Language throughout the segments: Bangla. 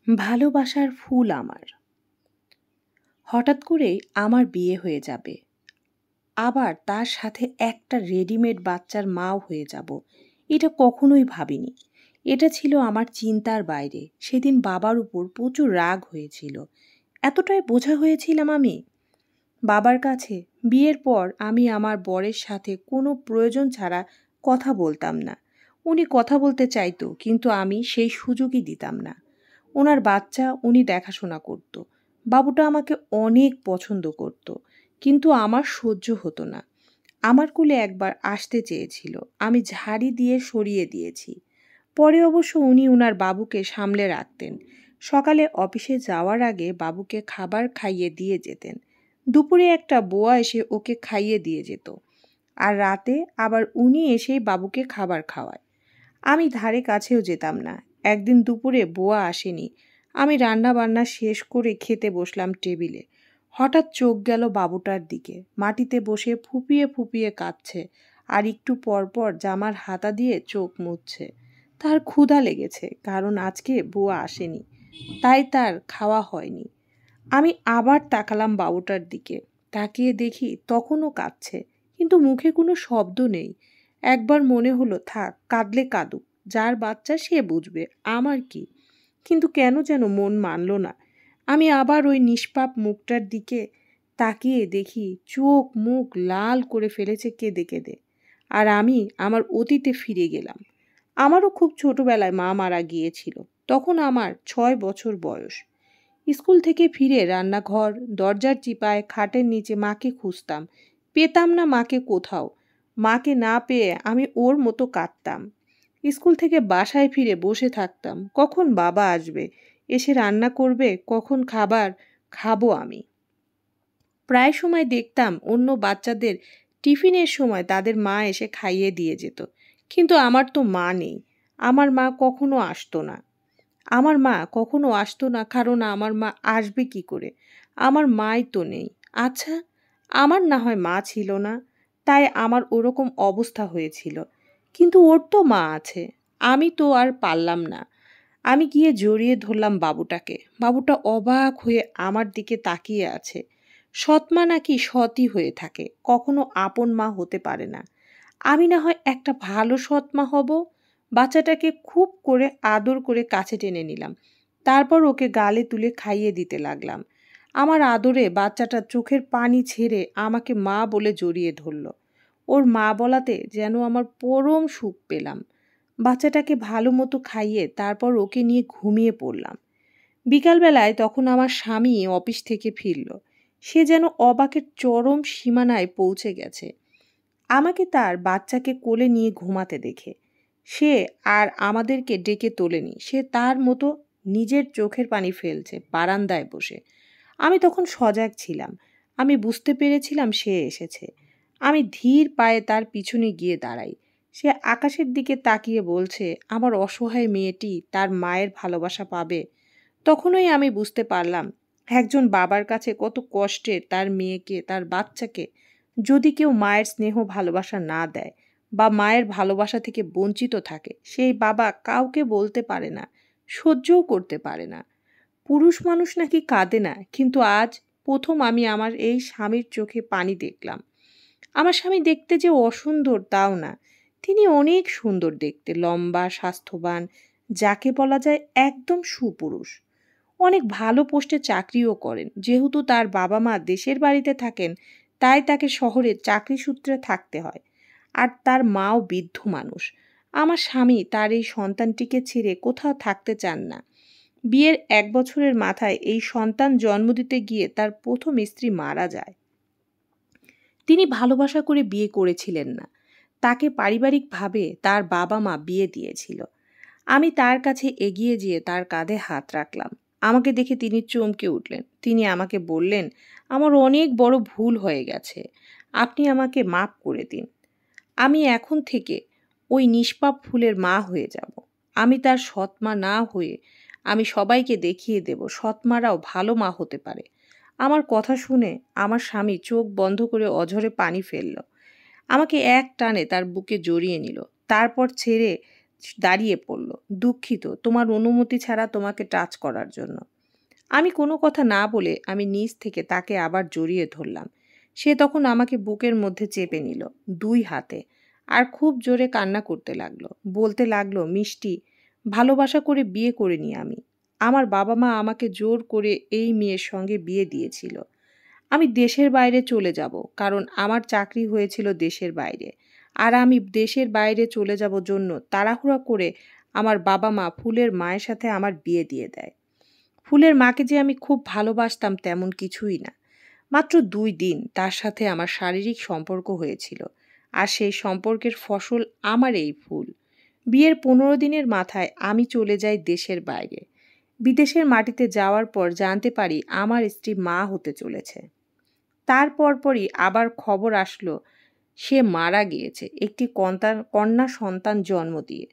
ভালোবাসার ফুল আমার। হঠাৎ করেই আমার বিয়ে হয়ে যাবে। আবার তার সাথে একটা রেডিমেড বাচ্চার মাও হয়ে যাব। এটা কখনোই ভাবিনি। এটা ছিল আমার চিন্তার বাইরে। সেদিন বাবার উপর প্রচুর রাগ হয়েছিল। এতটাই বোঝা হয়েছিলাম আমি। বাবার কাছে বিয়ের পর আমি আমার বরের সাথে কোনো প্রয়োজন ছাড়া কথা বলতাম না। উনি কথা বলতে চাইতো, কিন্তু আমি সেই সুযোগই দিতাম না। ওনার বাচ্চা উনি দেখাশোনা করত। বাবুটা আমাকে অনেক পছন্দ করত, কিন্তু আমার সহ্য হতো না। আমার কোলে একবার আসতে চেয়েছিল, আমি ঝাড়ি দিয়ে সরিয়ে দিয়েছি। পরে অবশ্য উনি উনার বাবুকে সামলে রাখতেন। সকালে অফিসে যাওয়ার আগে বাবুকে খাবার খাইয়ে দিয়ে যেতেন। দুপুরে একটা বুয়া এসে ওকে খাইয়ে দিয়ে যেত। আর রাতে আবার উনি এসেই বাবুকে খাবার খাওয়ায়। আমি ধারে কাছেও যেতাম না। একদিন দুপুরে বুয়া আসেনি। আমি রান্না বান্না শেষ করে খেতে বসলাম টেবিলে। হঠাৎ চোখ গেল বাবুটার দিকে। মাটিতে বসে ফুপিয়ে ফুপিয়ে কাঁদছে, আর একটু পর পর জামার হাতা দিয়ে চোখ মুছছে। তার ক্ষুধা লেগেছে, কারণ আজকে বুয়া আসেনি, তাই তার খাওয়া হয়নি। আমি আবার তাকালাম বাবুটার দিকে। তাকিয়ে দেখি তখনও কাঁদছে, কিন্তু মুখে কোনো শব্দ নেই। একবার মনে হলো থাক, কাঁদলে কাঁদুক, যার বাচ্চা সে বুঝবে, আমার কি। কিন্তু কেন যেন মন মানল না। আমি আবার ওই নিষ্পাপ মুখটার দিকে তাকিয়ে দেখি চোখ মুখ লাল করে ফেলেছে কেঁদে কেঁদে। আর আমি আমার অতীতে ফিরে গেলাম। আমারও খুব ছোটবেলায় মা মারা গিয়েছিল। তখন আমার 6 বছর বয়স। স্কুল থেকে ফিরে রান্নাঘর, দরজার চিপায়, খাটের নিচে মাকে খুঁজতাম। পেতাম না মাকে কোথাও। মাকে না পেয়ে আমি ওর মতো কাঁদতাম। স্কুল থেকে বাসায় ফিরে বসে থাকতাম, কখন বাবা আসবে, এসে রান্না করবে, কখন খাবার খাবো আমি। প্রায় সময় দেখতাম অন্য বাচ্চাদের টিফিনের সময় তাদের মা এসে খাইয়ে দিয়ে যেত, কিন্তু আমার তো মা নেই। আমার মা কখনো আসতো না। কারণ আমার মা আসবে কি করে? আমার মাই তো নেই। আচ্ছা, আমার না হয় মা ছিল না, তাই আমার ওরকম অবস্থা হয়েছিল। কিন্তু ওর তো মা আছে। আমি তো আর পারলাম না। আমি গিয়ে জড়িয়ে ধরলাম বাবুটাকে। বাবুটা অবাক হয়ে আমার দিকে তাকিয়ে আছে। সৎ মা নাকি সৎই হয়ে থাকে, কখনো আপন মা হতে পারে না। আমি না হয় একটা ভালো সৎ মা হব। বাচ্চাটাকে খুব করে আদর করে কাছে টেনে নিলাম। তারপর ওকে গালে তুলে খাইয়ে দিতে লাগলাম। আমার আদরে বাচ্চাটা চোখের পানি ছেড়ে আমাকে মা বলে জড়িয়ে ধরল। ওর মা বলাতে যেন আমার পরম সুখ পেলাম। বাচ্চাটাকে ভালো মতো খাইয়ে তারপর ওকে নিয়ে ঘুমিয়ে পড়লাম। বিকালবেলায় তখন আমার স্বামী অফিস থেকে ফিরল। সে যেন অবাকের চরম সীমানায় পৌঁছে গেছে আমাকে তার বাচ্চাকে কোলে নিয়ে ঘুমাতে দেখে। সে আর আমাদেরকে ডেকে তোলেনি। সে তার মতো নিজের চোখের পানি ফেলছে বারান্দায় বসে। আমি তখন সজাগ ছিলাম। আমি বুঝতে পেরেছিলাম সে এসেছে। আমি ধীর পায়ে তার পিছনে গিয়ে দাঁড়াই। সে আকাশের দিকে তাকিয়ে বলছে, আমার অসহায় মেয়েটি তার মায়ের ভালোবাসা পাবে। তখনই আমি বুঝতে পারলাম একজন বাবার কাছে কত কষ্টে তার মেয়েকে, তার বাচ্চাকে যদি কেউ মায়ের স্নেহ ভালোবাসা না দেয় বা মায়ের ভালোবাসা থেকে বঞ্চিত থাকে, সেই বাবা কাউকে বলতে পারে না, সহ্যও করতে পারে না। পুরুষ মানুষ নাকি কাঁদে না, কিন্তু আজ প্রথম আমি আমার এই স্বামীর চোখে পানি দেখলাম। আমার স্বামী দেখতে যে অসুন্দর তাও না, তিনি অনেক সুন্দর দেখতে, লম্বা, স্বাস্থ্যবান, যাকে বলা যায় একদম সুপুরুষ। অনেক ভালো পোস্টে চাকরিও করেন। যেহেতু তার বাবা মা দেশের বাড়িতে থাকেন, তাই তাকে শহরে চাকরি সূত্রে থাকতে হয়। আর তার মাও বৃদ্ধ মানুষ। আমার স্বামী তার এই সন্তানটিকে ছেড়ে কোথাও থাকতে চান না। বিয়ের 1 বছরের মাথায় এই সন্তান জন্ম দিতে গিয়ে তার প্রথম স্ত্রী মারা যায়। তিনি ভালোবাসা করে বিয়ে করেছিলেন না। তাকে পারিবারিকভাবে তার বাবা মা বিয়ে দিয়েছিল। আমি তার কাছে এগিয়ে যেয়ে তার কাঁধে হাত রাখলাম। আমাকে দেখে তিনি চমকে উঠলেন। তিনি আমাকে বললেন, আমার অনেক বড় ভুল হয়ে গেছে। আপনি আমাকে মাফ করে দিন। আমি এখন থেকে ওই নিষ্পাপ ফুলের মা হয়ে যাব। আমি তার সৎ মা না হয়ে আমি সবাইকে দেখিয়ে দেব সৎ মারাও ভালো মা হতে পারে। আমার কথা শুনে আমার স্বামী চোখ বন্ধ করে অঝরে পানি ফেলল। আমাকে এক টানে তার বুকে জড়িয়ে নিল। তারপর ছেড়ে দাঁড়িয়ে পড়ল। দুঃখিত, তোমার অনুমতি ছাড়া তোমাকে টাচ করার জন্য। আমি কোনো কথা না বলে আমি নিচ থেকে তাকে আবার জড়িয়ে ধরলাম। সে তখন আমাকে বুকের মধ্যে চেপে নিল 2 হাতে আর খুব জোরে কান্না করতে লাগলো। বলতে লাগলো, মিষ্টি, ভালোবাসা করে বিয়ে করিনি আমি। আমার বাবা-মা আমাকে জোর করে এই মেয়ের সঙ্গে বিয়ে দিয়েছিল। আমি দেশের বাইরে চলে যাব, কারণ আমার চাকরি হয়েছিল দেশের বাইরে। আর আমি দেশের বাইরে চলে যাব জন্য তাড়াহুড়া করে আমার বাবা-মা ফুলের মায়ের সাথে আমার বিয়ে দিয়ে দেয়। ফুলের মাকে যে আমি খুব ভালোবাসতাম তেমন কিছুই না। মাত্র 2 দিন তার সাথে আমার শারীরিক সম্পর্ক হয়েছিল। আর সেই সম্পর্কের ফসল আমার এই ফুল। বিয়ের 15 দিনের মাথায় আমি চলে যাই দেশের বাইরে। বিদেশের মাটিতে যাওয়ার পর জানতে পারি আমার স্ত্রী মা হতে চলেছে। তার পরপরই আবার খবর আসলো সে মারা গিয়েছে একটি কন্যা সন্তান জন্ম দিয়ে।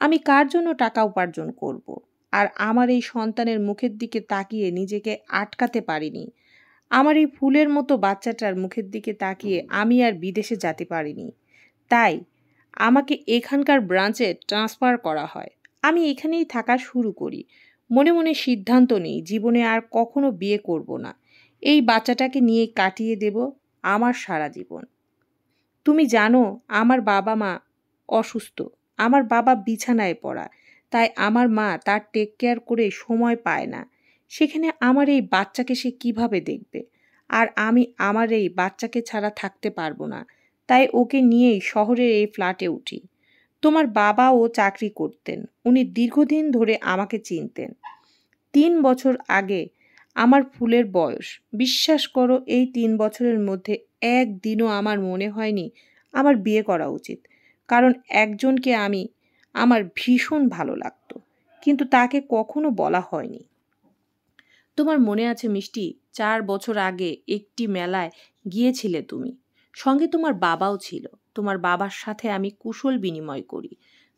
আমি কার জন্য টাকা উপার্জন করব? আর আমার এই সন্তানের মুখের দিকে তাকিয়ে নিজেকে আটকাতে পারিনি। আমার এই ফুলের মতো বাচ্চাটার মুখের দিকে তাকিয়ে আমি আর বিদেশে যেতে পারিনি। তাই আমাকে এখানকার ব্রাঞ্চে ট্রান্সফার করা হয়। আমি এখানেই থাকা শুরু করি। মনে মনে সিদ্ধান্ত নিই জীবনে আর কখনো বিয়ে করব না। এই বাচ্চাটাকে নিয়ে কাটিয়ে দেব আমার সারা জীবন। তুমি জানো আমার বাবা-মা অসুস্থ। আমার বাবা বিছানায় পড়া। তাই আমার মা তার টেক কেয়ার করে সময় পায় না। সেখানে আমার এই বাচ্চাকে সে কিভাবে দেখবে? আর আমি আমার এই বাচ্চাকে ছাড়া থাকতে পারবো না। তাই ওকে নিয়েই শহরের এই ফ্ল্যাটে উঠি। তোমার বাবাও চাকরি করতেন। উনি দীর্ঘদিন ধরে আমাকে চিনতেন। 3 বছর আগে আমার ফুলের বয়স। বিশ্বাস করো এই 3 বছরের মধ্যে একদিনও আমার মনে হয়নি আমার বিয়ে করা উচিত। কারণ একজনকে আমার ভীষণ ভালো লাগতো। কিন্তু তাকে কখনো বলা হয়নি। তোমার মনে আছে মিষ্টি, 4 বছর আগে একটি মেলায় গিয়েছিলে তুমি। সঙ্গে তোমার বাবাও ছিল। তোমার বাবার সাথে আমি কুশল বিনিময় করি।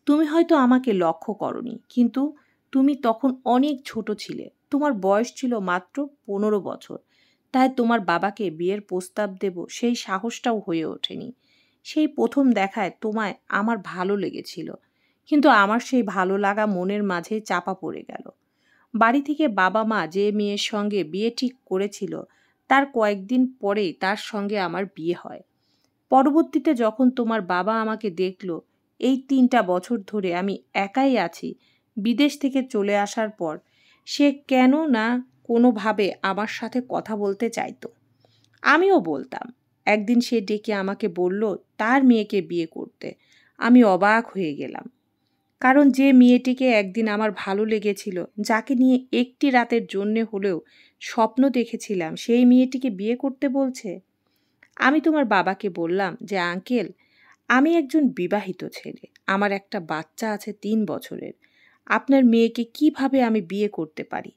তুমি হয়তো আমাকে লক্ষ্য করনি, কিন্তু তুমি তখন অনেক ছোট ছিলে। তোমার বয়স ছিল মাত্র 15 বছর। তাই তোমার বাবাকে বিয়ের প্রস্তাব দেব সেই সাহসটাও হয়ে ওঠেনি। সেই প্রথম দেখায় তোমায় আমার ভালো লেগেছিল। কিন্তু আমার সেই ভালো লাগা মনের মাঝে চাপা পড়ে গেল। বাড়ি থেকে বাবা-মা যে মেয়ের সঙ্গে বিয়ে ঠিক করেছিল তার কয়েকদিন পরেই তার সঙ্গে আমার বিয়ে হয়। পরবর্তীতে যখন তোমার বাবা আমাকে দেখল, এই 3টা বছর ধরে আমি একাই আছি, বিদেশ থেকে চলে আসার পর সে কেন না কোনোভাবে আমার সাথে কথা বলতে চাইতো। আমিও বলতাম। একদিন সে ডেকে আমাকে বলল তার মেয়েকে বিয়ে করতে। আমি অবাক হয়ে গেলাম। কারণ যে মেয়েটিকে একদিন আমার ভালো লেগেছিল, যাকে নিয়ে একটি রাতের জন্যে হলেও স্বপ্ন দেখেছিলাম, সেই মেয়েটিকে বিয়ে করতে বলছে। আমি তোমার বাবাকে বললাম যে আঙ্কেল, আমি একজন বিবাহিত ছেলে। আমার একটা বাচ্চা আছে 3 বছরের। আপনার মেয়েকে কিভাবে আমি বিয়ে করতে পারি?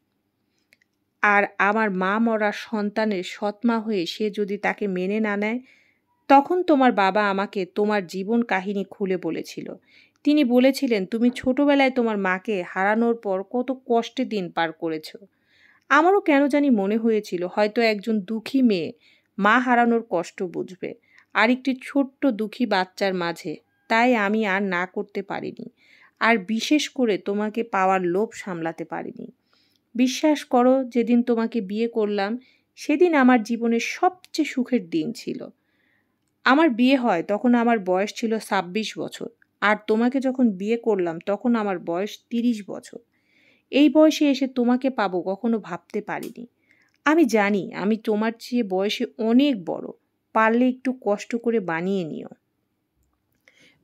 আর আমার মা মরা সন্তানের সৎমা হয়ে সে যদি তাকে মেনে না নেয়? তখন তোমার বাবা আমাকে তোমার জীবন কাহিনী খুলে বলেছিল। তিনি বলেছিলেন তুমি ছোটবেলায় তোমার মাকে হারানোর পর কত কষ্টে দিন পার করেছো। আমারও কেন জানি মনে হয়েছিল হয়তো একজন দুঃখী মেয়ে মা হারানোর কষ্ট বুঝবে আর একটি ছোট্ট দুঃখী বাচ্চার মাঝে। তাই আমি আর না করতে পারিনি। আর বিশেষ করে তোমাকে পাওয়ার লোভ সামলাতে পারিনি। বিশ্বাস করো, যেদিন তোমাকে বিয়ে করলাম সেদিন আমার জীবনের সবচেয়ে সুখের দিন ছিল। আমার বিয়ে হয় তখন আমার বয়স ছিল 26 বছর। আর তোমাকে যখন বিয়ে করলাম তখন আমার বয়স 30 বছর। এই বয়সে এসে তোমাকে পাবো কখনো ভাবতে পারিনি। আমি জানি আমি তোমার চেয়ে বয়সে অনেক বড়। পারলে একটু কষ্ট করে বানিয়ে নিও।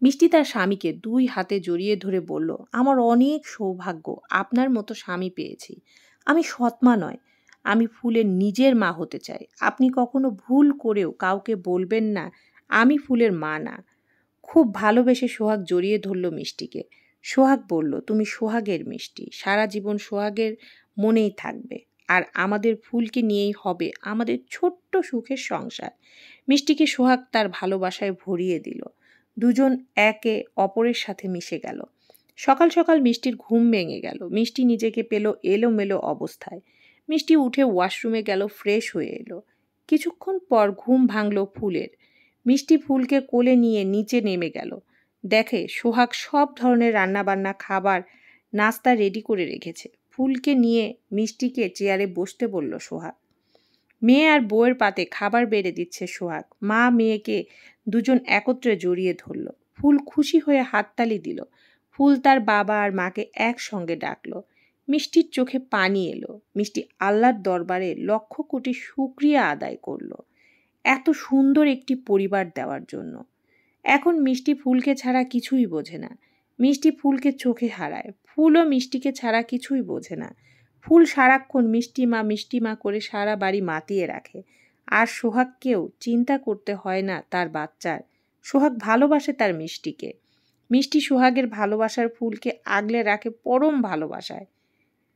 মিষ্টি তার স্বামীকে 2 হাতে জড়িয়ে ধরে বলল, আমার অনেক সৌভাগ্য আপনার মতো স্বামী পেয়েছি। আমি সৎমা নয়, আমি ফুলের নিজের মা হতে চাই। আপনি কখনো ভুল করেও কাউকে বলবেন না আমি ফুলের মা না। খুব ভালোবেসে সোহাগ জড়িয়ে ধরল মিষ্টিকে। সোহাগ বলল, তুমি সোহাগের মিষ্টি, সারা জীবন সোহাগের মনেই থাকবে। আর আমাদের ফুলকে নিয়েই হবে আমাদের ছোট্ট সুখের সংসার। মিষ্টিকে সোহাগ তার ভালোবাসায় ভরিয়ে দিল। দুজন একে অপরের সাথে মিশে গেল। সকাল সকাল মিষ্টির ঘুম ভেঙে গেল। মিষ্টি নিজেকে পেল এলোমেলো অবস্থায়। মিষ্টি উঠে ওয়াশরুমে গেল, ফ্রেশ হয়ে এলো। কিছুক্ষণ পর ঘুম ভাঙল ফুলের। মিষ্টি ফুলকে কোলে নিয়ে নিচে নেমে গেল। দেখে সোহাগ সব ধরনের রান্নাবান্না, খাবার, নাস্তা রেডি করে রেখেছে। ফুলকে নিয়ে মিষ্টিকে চেয়ারে বসতে বলল সোহাগ। মেয়ে আর বউয়ের পাতে খাবার বেড়ে দিচ্ছে সোহাগ। মা মেয়েকে দুজন একত্রে জড়িয়ে ধরল। ফুল খুশি হয়ে হাততালি দিল। ফুল তার বাবা আর মাকে একসঙ্গে ডাকলো। মিষ্টির চোখে পানি এলো। মিষ্টি আল্লাহর দরবারে লক্ষ কোটি শুকরিয়া আদায় করলো এত সুন্দর একটি পরিবার দেওয়ার জন্য। এখন মিষ্টি ফুলকে ছাড়া কিছুই বোঝে না। মিষ্টি ফুলকে চোখে হারায়। ফুলও মিষ্টিকে ছাড়া কিছুই বোঝে না। ফুল সারাক্ষণ মিষ্টি মা করে সারা বাড়ি মাতিয়ে রাখে। আর সোহাগকেও চিন্তা করতে হয় না তার বাচ্চার। সোহাগ ভালোবাসে তার মিষ্টিকে। মিষ্টি সোহাগের ভালোবাসার ফুলকে আগলে রাখে পরম ভালোবাসায়।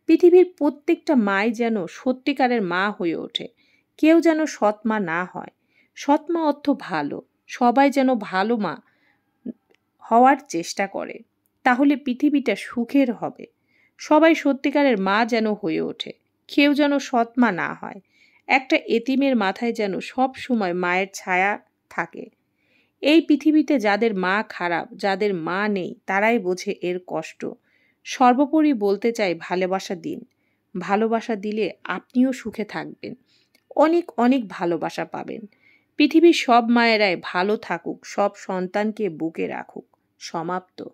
পৃথিবীর প্রত্যেকটা মাই যেন সত্যিকারের মা হয়ে ওঠে। কেউ যেন সৎ মা না হয়। সৎ মা অর্থ ভালো। সবাই যেন ভালো মা হওয়ার চেষ্টা করে। তাহলে পৃথিবীটা সুখের হবে। সবাই সত্যিকারের মা যেন হয়ে ওঠে। কেউ যেন সৎ মা না হয়। একটা এতিমের মাথায় যেন সব সময় মায়ের ছায়া থাকে। এই পৃথিবীতে যাদের মা খারাপ, যাদের মা নেই, তারাই বোঝে এর কষ্ট। সর্বোপরি বলতে চাই, ভালোবাসা দিন। ভালোবাসা দিলে আপনিও সুখে থাকবেন। অনেক অনেক ভালোবাসা পাবেন। পৃথিবীর সব মায়েরাই ভালো থাকুক, সব সন্তানকে বুকে রাখুক। সমাপ্ত।